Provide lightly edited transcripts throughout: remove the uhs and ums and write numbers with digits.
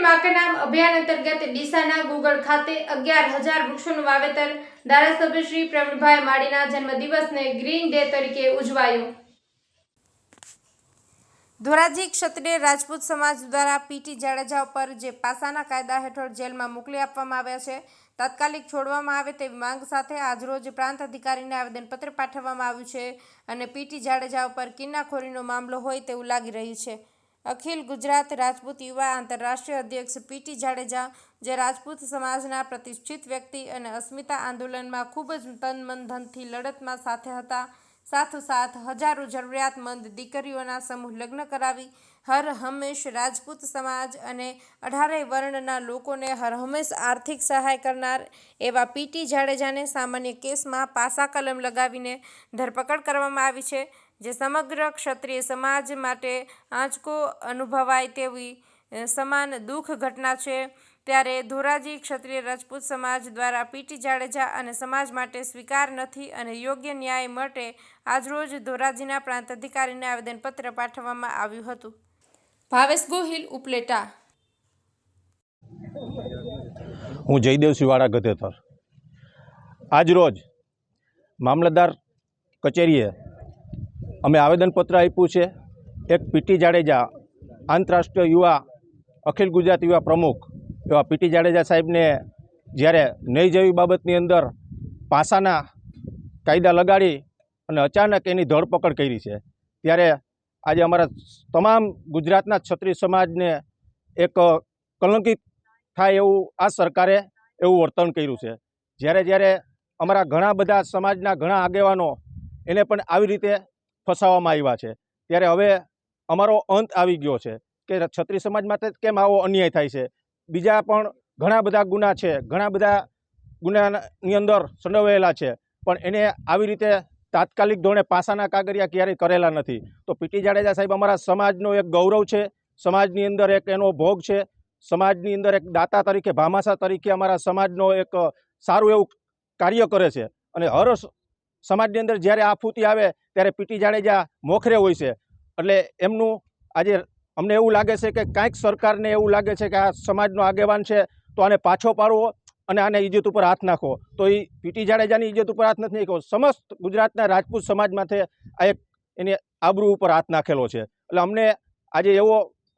मां के नाम अभियान अंतर्गत डीसाना गुगल खाते 11,000 वृक्षोનું વાવેતર ધારાસભ્ય શ્રી પ્રવીણભાઈ માળીના જન્મદિવસને ગ્રીન ડે તરીકે ઉજવાયો। ધોરાજી ક્ષત્રિય રાજપૂત સમાજ દ્વારા પીટી જાડેજા પર જે પાસાના કાયદા હેઠળ જેલમાં મોકલી આપવામાં આવ્યા છે તાત્કાલિક છોડવામાં આવે તેવી માંગ સાથે આજરોજ પ્રાંત અધિકારીને આવેદનપત્ર પાઠવવામાં આવ્યું છે અને પીટી જાડેજા ઉપર કિન્નાખોરીનો મામલો હોય તેવું લાગી રહ્યું છે। અખિલ ગુજરાત રાજપૂત યુવા આંતરરાષ્ટ્રીય અધ્યક્ષ પીટી જાડેજા જે રાજપૂત સમાજના પ્રતિષ્ઠિત વ્યક્તિ અને અસ્મિતા આંદોલનમાં ખૂબ જ તન મન ધનથી લડતમાં સાથે હતા। સાથોસાથ હજારો જરૂરિયાતમંદ દીકરીઓના સમૂહ લગ્ન કરાવી હર હંમેશ રાજપૂત સમાજ અને 18 વર્ણના લોકોને હર હંમેશ આર્થિક સહાય કરનાર એવા પીટી જાડેજાને સામાન્ય કેસમાં પાસા કલમ લગાવીને ધરપકડ કરવામાં આવી છે, જે સમગ્ર ક્ષત્રિય સમાજ માટે આંચકો અનુભવાય તેવી સમાન દુઃખ ઘટના છે। ત્યારે ધોરાજી ક્ષત્રિય રાજપૂત સમાજ દ્વારા પીટી જાડેજા અને સમાજ માટે સ્વીકાર નથી અને યોગ્ય ન્યાય માટે આજરોજ ધોરાજીના પ્રાંત અધિકારીને આવેદનપત્ર પાઠવવામાં આવ્યું હતું। ભાવેશ ગોહિલ ઉપલેટા। હું જયદેવ સિવાડા ગધેતર આજરોજ મામલતદાર કચેરીએ અમે આવેદનપત્ર આપ્યું છે। એક પીટી જાડેજા આંતરરાષ્ટ્રીય યુવા અખિલ ગુજરાત યુવા પ્રમુખ એવા પીટી જાડેજા સાહેબને જ્યારે નહીં જેવી બાબતની અંદર પાસાના કાયદા લગાડી અને અચાનક એની ધરપકડ કરી છે, ત્યારે આજે અમારા તમામ ગુજરાતના ક્ષત્રિય સમાજને એક કલંકિત થાય એવું આ સરકારે એવું વર્તન કર્યું છે। જ્યારે અમારા ઘણા બધા સમાજના ઘણા આગેવાનો એને પણ આવી રીતે ફસાવવામાં આવ્યા છે, ત્યારે હવે અમારો અંત આવી ગયો છે કે ક્ષત્રિય સમાજ માટે કેમ આવો અન્યાય થાય છે। બીજા પણ ઘણા બધા ગુના છે, ઘણા બધા ગુનાની અંદર સંડોવાયેલા છે, પણ એને આવી રીતે તાત્કાલિક ધોરણે પાસાના કાગળિયા ક્યારેય કરેલા નથી। તો પીટી જાડેજા સાહેબ અમારા સમાજનો એક ગૌરવ છે, સમાજની અંદર એક એનો ભોગ છે, સમાજની અંદર એક દાતા તરીકે ભામાસા તરીકે અમારા સમાજનો એક સારું એવું કાર્ય કરે છે અને હર સમાજની અંદર જ્યારે આફૂતી આવે ત્યારે પીટી જાડેજા મોખરે હોય છે। એટલે એમનું આજે અમને એવું લાગે છે કે કાંઈક સરકારને એવું લાગે છે કે આ સમાજનો આગેવાન છે તો આને પાછો પાડવો અને આને ઇજ્જત ઉપર હાથ નાખો, તો એ પીટી જાડેજાની ઇજ્જત ઉપર હાથ નથી નાખ્યો, સમસ્ત ગુજરાતના રાજપૂત સમાજ માટે આ એક એની આબરૂ ઉપર હાથ નાખેલો છે। એટલે અમને આજે એવો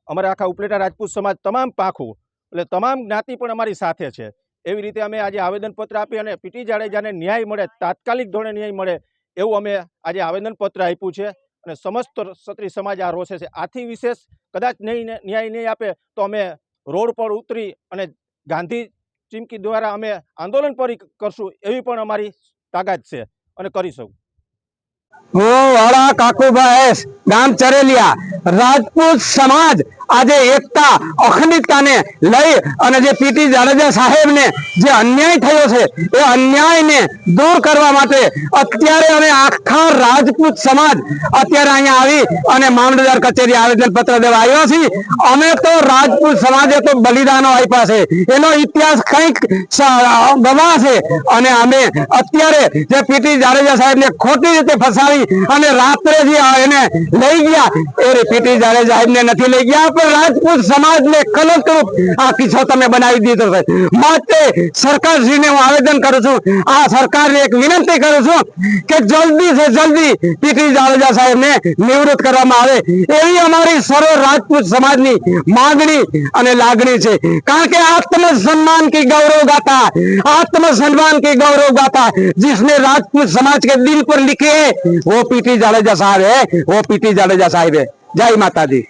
અમારા આખા ઉપલેટા રાજપૂત સમાજ તમામ પાંખું એટલે તમામ જ્ઞાતિ પણ અમારી સાથે છે, એવી રીતે અમે આજે આવેદનપત્ર આપી અને પીટી જાડેજાને ન્યાય મળે, તાત્કાલિક ધોરણે ન્યાય મળે એવું અમે આજે આવેદનપત્ર આપ્યું છે અને સમસ્ત ક્ષત્રિય સમાજ આ રોષે છે। આથી વિશેષ કદાચ ન્યાય નહીં આપે તો અમે રોડ પર ઉતરી અને ગાંધી ચીમકી દ્વારા અમે આંદોલન પર કરશું એવી પણ અમારી તાકાત છે અને કરીશું। હું વાળા કાકુભાઈ ગામ ચરેલિયા રાજપૂત સમાજ આજે એકતા અખંડિતતાને લઈ અને જે પીટી જાડેજા સાહેબને જે અન્યાય થયો છે એ અન્યાયને દૂર કરવા માટે અત્યારે અમે આખા રાજપૂત સમાજ અત્યારે અહીંયા આવી અને મામલતદાર કચેરી આવેદનપત્ર દેવા આવ્યા છીએ। અમે તો રાજપૂત સમાજે તો બલિદાનો આપ્યા છે, એનો ઇતિહાસ કંઈક ગવા છે અને અમે અત્યારે જે પીટી જાડેજા સાહેબને ખોટી રીતે ફસાવી અને રાત્રે જે એને લઈ ગયા એ પીટી જાડેજા સાહેબને નથી લઈ ગયા, પણ રાજપૂત સમાજને કલંકરૂપ આ કિસ્સો તમે બનાવી દીધો છે। માટે સરકારશ્રીને હું આવેદન કરું છું, આ સરકારને એક વિનંતી કરું છું કે જલ્દી સે જલ્દી પીટી જાડેજા સાહેબને નિવૃત્ત કરવામાં આવે એવી અમારી સર્વ રાજપૂત સમાજની માંગણી અને લાગણી છે। કારણ કે आत्मसम्मान की गौरव गाथा, आत्मसम्मान की गौरव गाथा जिसने राजपूत समाज के दिल पर लिखी है वो पीटी जाडेजा साहब है, वो पीटी जाडेजा साहब है। जय माता दी।